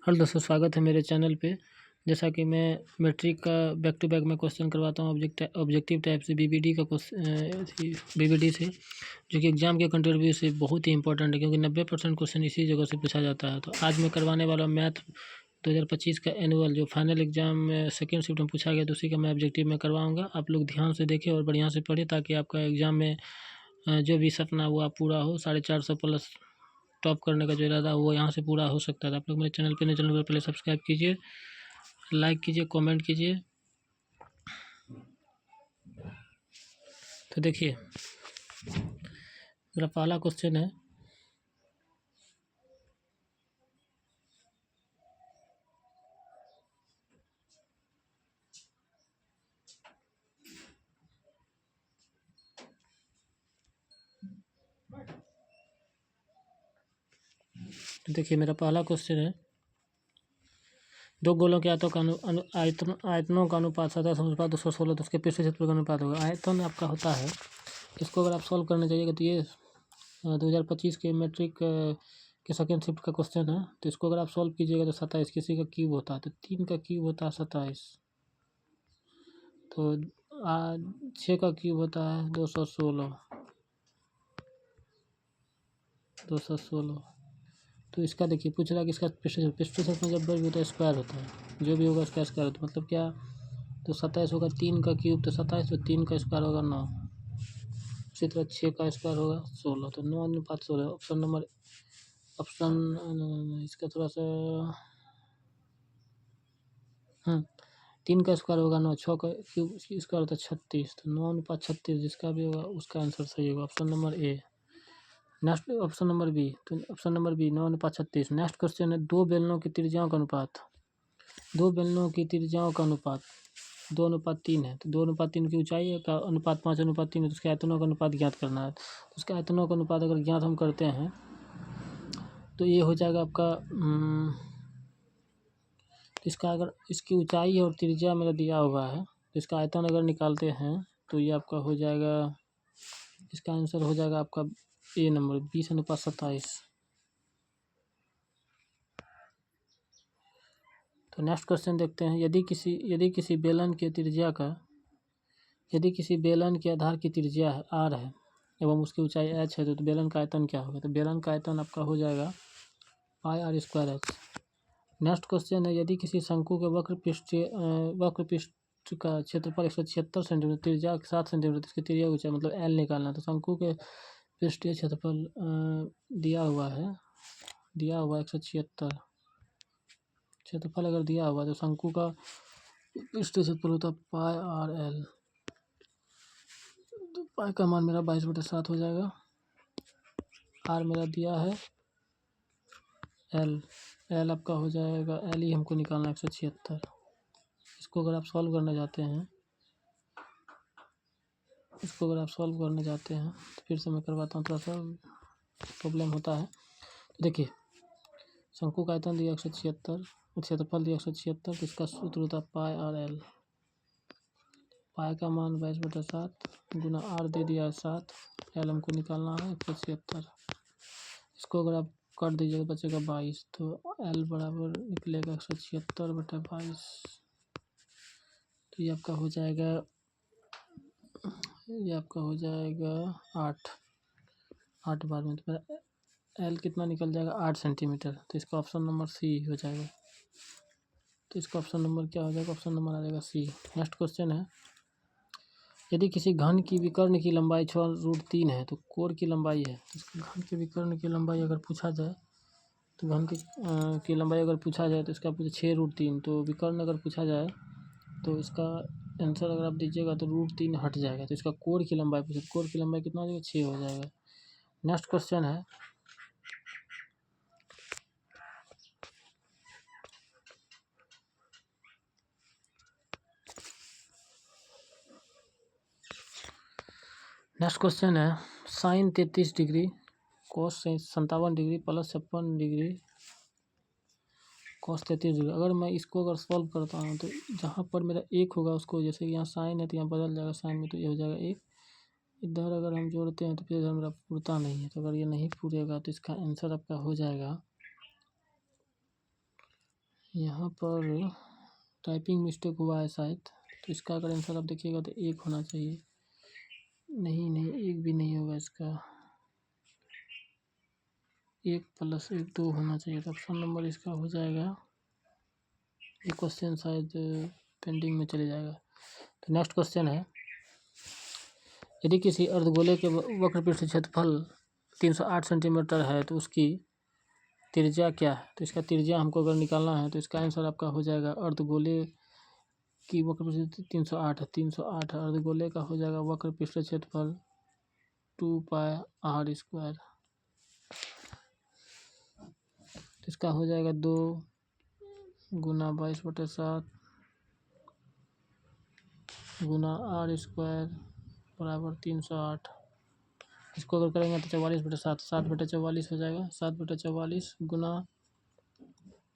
Hello दोस्तों, स्वागत है मेरे चैनल पे। जैसा कि मैं मैट्रिक का बैक टू बैक में क्वेश्चन करवाता हूँ ऑब्जेक्टिव टाइप से बीबीडी का बीबीडी से, जो कि एग्जाम के कंट्रीब्यू से बहुत ही इंपॉर्टेंट है, क्योंकि 90% क्वेश्चन इसी जगह से पूछा जाता है। तो आज मैं करवाने वाला मैथ 2025 का एनुअल, जो फाइनल एग्जाम में सेकेंड शिफ्ट में पूछा गया, तो उसी का मैं ऑब्जेक्टिव में करवाऊँगा। आप लोग ध्यान से देखें और बढ़िया से पढ़ें, ताकि आपका एग्ज़ाम में जो भी सपना वो आप पूरा हो। 450 प्लस टॉप करने का जो इरादा वो यहाँ से पूरा हो सकता है। आप लोग मेरे चैनल पे नए चैनल पर पहले सब्सक्राइब कीजिए, लाइक कीजिए, कमेंट कीजिए। तो देखिए, मेरा पहला क्वेश्चन है, मेरा पहला क्वेश्चन है, दो गोलों के आयतों का आयतनों का अनुपात 17 216, तो उसके पृष्ठ क्षेत्रफल का अनुपात होगा। आयतन आपका होता है, इसको अगर आप सॉल्व करने जाइएगा तो ये 2025 के मैट्रिक के सेकेंड शिफ्ट का क्वेश्चन है। तो इसको अगर आप सॉल्व कीजिएगा तो 27, किसी का क्यूब होता है तो 3 का क्यूब होता है 27, तो 6 का क्यूब होता है 216। तो इसका देखिए, पूछ रहा है कि इसका पृष्ठ क्षेत्रफल जब भी होता है स्क्वायर होता है, जो भी होगा इसका स्क्वायर होता है। मतलब क्या, तो 27 होगा 3 का क्यूब तो 27, तो 3 का स्क्वायर होगा 9। उसी तरह 6 का स्क्वायर होगा 16, तो 9:16। ऑप्शन इसका थोड़ा सा 3 का स्क्वायर होगा 9, 6 का क्यूब स्क्वायर होता है 36, तो 9:36 जिसका भी होगा उसका आंसर सही होगा, option number A. Next option number B, तो option number B 9:36। Next question है, दो बेलनों की त्रिज्याओं का अनुपात। दो बेलनों की त्रिज्याओं का अनुपात 2:3 है, तो 2:3 की ऊंचाई का अनुपात 5:3 है, तो उसके आयतनों का अनुपात ज्ञात करना है। तो उसके आयतनों का अनुपात अगर ज्ञात हम करते हैं तो ये हो जाएगा आपका इसका, अगर इसकी ऊंचाई और त्रिज्या मेरा दिया हुआ है, तो इसका आयतन अगर निकालते हैं तो ये आपका हो जाएगा, इसका आंसर हो जाएगा आपका ए नंबर 20:27। तो नेक्स्ट क्वेश्चन देखते हैं, यदि किसी बेलन के त्रिज्या का यदि किसी बेलन के आधार की त्रिज्या r है एवं उसकी ऊंचाई h है, तो बेलन का आयतन क्या होगा। तो बेलन का आयतन आपका हो जाएगा πr²h। नेक्स्ट क्वेश्चन है, यदि किसी शंकु के वक्र पृष्ठ का क्षेत्रफल 176 सेंटीमीटर, त्रिज्या 7 सेंटीमीटर, इसकी त्रिज्या ऊंचाई मतलब एल निकालना। तो शंकु के पृष्ठीय क्षेत्रफल दिया हुआ 176 क्षेत्रफल अगर दिया हुआ, तो शंकु का पृष्ठीय क्षेत्रफल होता है πr/l। तो पाई का मान मेरा 22/7 हो जाएगा। आर मेरा दिया है एल आपका हो जाएगा, एल ही हमको निकालना 176। इसको अगर आप सॉल्व करने जाते हैं तो फिर से मैं करवाता हूँ, थोड़ा सा प्रॉब्लम होता है। तो देखिए, शंकु का आयतन दिया 176, क्षेत्रफल दिया 176, तो इसका सूत्र होता है πr/l। पाई का मान 22/7 गुना आर दे दिया है 7, एल हमको निकालना है 176। इसको अगर आप कर दीजिएगा बचेगा 22, तो एल बराबर निकलेगा 176/22। तो ये आपका हो जाएगा 8 बार में। तो मेरा एल कितना निकल जाएगा, 8 सेंटीमीटर। तो इसका ऑप्शन नंबर सी हो जाएगा। तो इसका ऑप्शन नंबर क्या हो जाएगा, ऑप्शन नंबर आ जाएगा सी। नेक्स्ट क्वेश्चन है, यदि किसी घन की विकर्ण की लंबाई 6√3 है, तो कोर की लंबाई है। तो घन के विकर्ण की लंबाई अगर पूछा जाए, तो घन की लंबाई अगर पूछा जाए तो इसका पूछे 6√3, तो विकर्ण अगर पूछा जाए तो इसका आंसर अगर आप दीजिएगा तो √3 हट जाएगा। तो इसका कोर की लंबाई पूछे, कोर की लंबाई कितना हो जाएगा, 6 हो जाएगा। नेक्स्ट क्वेश्चन है, साइन 33 डिग्री, कोस 57 degree, plus 56 degree, cos 33 degree. अगर मैं इसको अगर सॉल्व करता हूँ तो जहाँ पर मेरा 1 होगा उसको, जैसे यहाँ साइन है तो यहाँ बदल जाएगा साइन में, तो ये हो जाएगा 1। इधर अगर हम जोड़ते हैं तो फिर इधर मेरा पूरता नहीं है, तो अगर ये नहीं पूरेगा तो इसका आंसर आपका हो जाएगा यहाँ पर टाइपिंग मिस्टेक हुआ है शायद, तो इसका अगर आंसर आप देखिएगा तो 1 होना चाहिए। नहीं नहीं, 1 भी नहीं होगा इसका, 1 + 1 2 होना चाहिए। तो ऑप्शन नंबर इसका हो जाएगा, ये क्वेश्चन शायद पेंडिंग में चले जाएगा। तो नेक्स्ट क्वेश्चन है, यदि किसी अर्धगोले के वक्र पृष्ठ क्षेत्रफल 308 सेंटीमीटर है तो उसकी त्रिज्या क्या है? तो इसका त्रिज्या हमको अगर निकालना है तो इसका आंसर आपका हो जाएगा, अर्धगोले की वक्र पृष्ठ 308 है, 308 अर्धगोले का हो जाएगा वक्र पृष्ठ क्षेत्रफल 2πr²। तो इसका हो जाएगा 2 × 22/7 × r² बराबर 308। इसको अगर करेंगे तो 44/7, 7/44 हो जाएगा, 7/44 गुना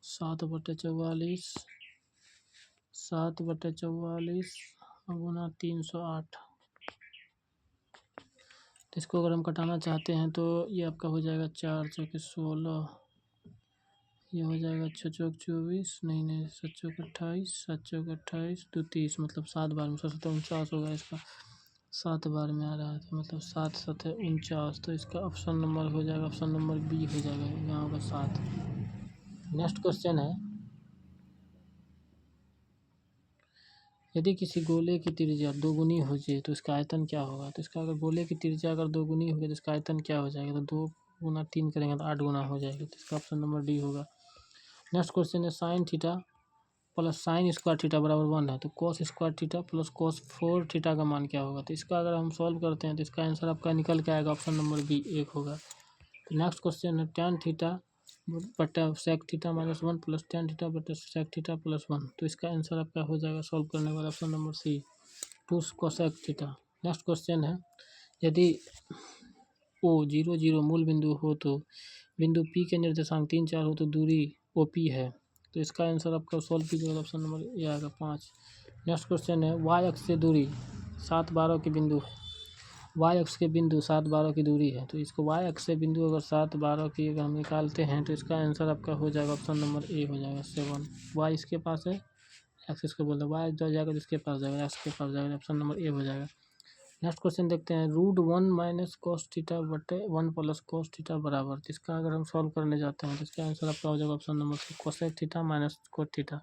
7/44, 7/44 गुना 308। तो इसको अगर हम कटाना चाहते हैं तो ये आपका हो जाएगा 4 × 16, ये हो जाएगा 6 × 24, नहीं नहीं 7 × 28, 7 × 28 2 30, मतलब 7 बार में 7 होगा इसका, 7 बार में आ रहा है तो मतलब 7 × 7 = 49। तो इसका ऑप्शन नंबर हो जाएगा, ऑप्शन नंबर बी हो जाएगा, यहाँ होगा 7। नेक्स्ट क्वेश्चन है, यदि किसी गोले की त्रिज्या 2 गुनी हो जाए तो इसका आयतन क्या होगा? तो इसका अगर गोले की त्रिज्या अगर 2 गुनी हो गई तो इसका आयतन क्या हो जाएगा? तो 2 × 3 करेंगे तो 8 गुना हो जाएगा। तो इसका ऑप्शन नंबर डी होगा। नेक्स्ट क्वेश्चन है, sin theta plus sin² theta बराबर 1 है तो cos² theta plus cos4 theta का मान क्या होगा? तो इसका अगर हम सॉल्व करते हैं तो इसका आंसर आपका निकल के आएगा, ऑप्शन नंबर बी 1 होगा। तो नेक्स्ट क्वेश्चन है, tan थीटा बटा sec theta -1 plus tan theta बटा sec थीटा +1। तो इसका आंसर आपका हो जाएगा सॉल्व करने के बाद option number C 2 cosec theta. Next question है, यदि O 0 0 मूल बिंदु हो तो बिंदु P के निर्देशांक 3 4 हो तो दूरी OP है। तो इसका आंसर आपका सॉल्व कीजिएगा, ऑप्शन नंबर ए आएगा 5। नेक्स्ट क्वेश्चन है, y अक्ष से दूरी 7 12 के बिंदु है, y अक्ष के बिंदु 7 12 की दूरी है। तो इसको y अक्ष से बिंदु अगर 7 12 की अगर हम निकालते हैं तो इसका आंसर आपका हो जाएगा, ऑप्शन नंबर ए हो जाएगा 7। y इसके पास है, एक्स इसको बोलते हैं, y जो जाएगा तो इसके पास जाएगा, एक्स के पास जाएगा, ऑप्शन नंबर ए हो जाएगा। नेक्स्ट क्वेश्चन देखते हैं, √1 - cos थीटा बटे 1 + cos थीटा बराबर। तो इसका अगर हम सॉल्व करने जाते हैं तो इसका आंसर आपका हो जाएगा, option number C cosec theta -cot theta.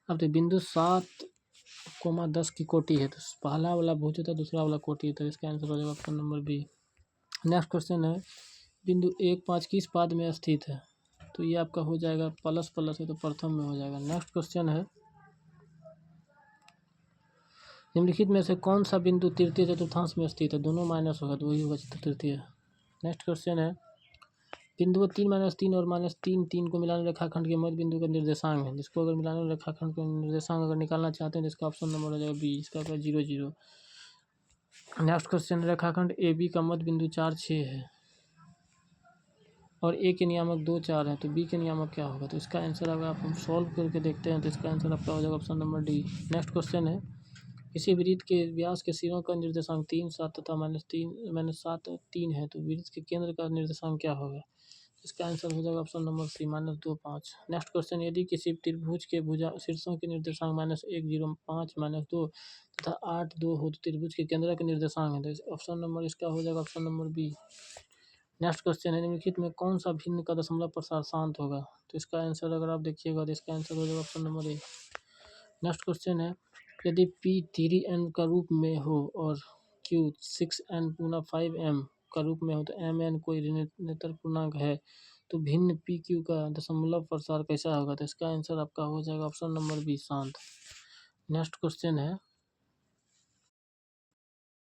अब तो बिंदु 7,10 की कोटि है तो पहला वाला भुज होता है, दूसरा वाला कोटि है, तो इसका आंसर हो जाएगा option number B. Next question है, बिंदु 1 5 किस पाद में स्थित है? तो ये आपका हो जाएगा प्लस है तो प्रथम में हो जाएगा। नेक्स्ट क्वेश्चन है, निम्नलिखित में से कौन सा बिंदु तृतीय चतुर्थांश में स्थित है? दोनों माइनस होगा तो वही होगा तृतीय। नेक्स्ट क्वेश्चन है, बिंदु 3 -3 और -3 3 को मिलाने रेखाखंड के मध्य बिंदु का निर्देशांक है, जिसको अगर मिलाने रेखाखंड का निर्देशांक अगर निकालना चाहते हैं तो इसका ऑप्शन नंबर हो जाएगा बी, इसका 0 0। नेक्स्ट क्वेश्चन, रेखाखंड ए बी का मध्य बिंदु 4 6 है और ए के नियामक 2 4 है, तो बी के नियामक क्या होगा? तो इसका आंसर अगर आप हम सॉल्व करके देखते हैं तो इसका आंसर आपका हो जाएगा, option number D. Next question है, किसी वृत्त के व्यास के सिरों का निर्देशांक 3 7 तथा -7 3 है तो वृत्त के केंद्र का निर्देशांक क्या होगा? इसका आंसर हो जाएगा, option number C -2 5। Next question, यदि किसी त्रिभुज के भुजा शीर्षों के निर्देशांक -1 0 5 -2 तथा 8 2 हो तो त्रिभुज के केंद्र के निर्देशांक है, तो ऑप्शन नंबर इसका हो जाएगा, option number B. Next question है, निम्नलिखित में कौन सा भिन्न का दशमलव प्रसार शांत होगा? तो इसका आंसर अगर आप देखिएगा तो इसका आंसर हो जाएगा, option number A. Next question है, यदि P 3n का रूप में हो और Q 6n × 5m का रूप में हो तो mn कोई ऋणात्मक पूर्णांक है तो भिन्न PQ का दशमलव प्रसार कैसा होगा? तो इसका आंसर आपका हो जाएगा, ऑप्शन नंबर बी शांत। नेक्स्ट क्वेश्चन है,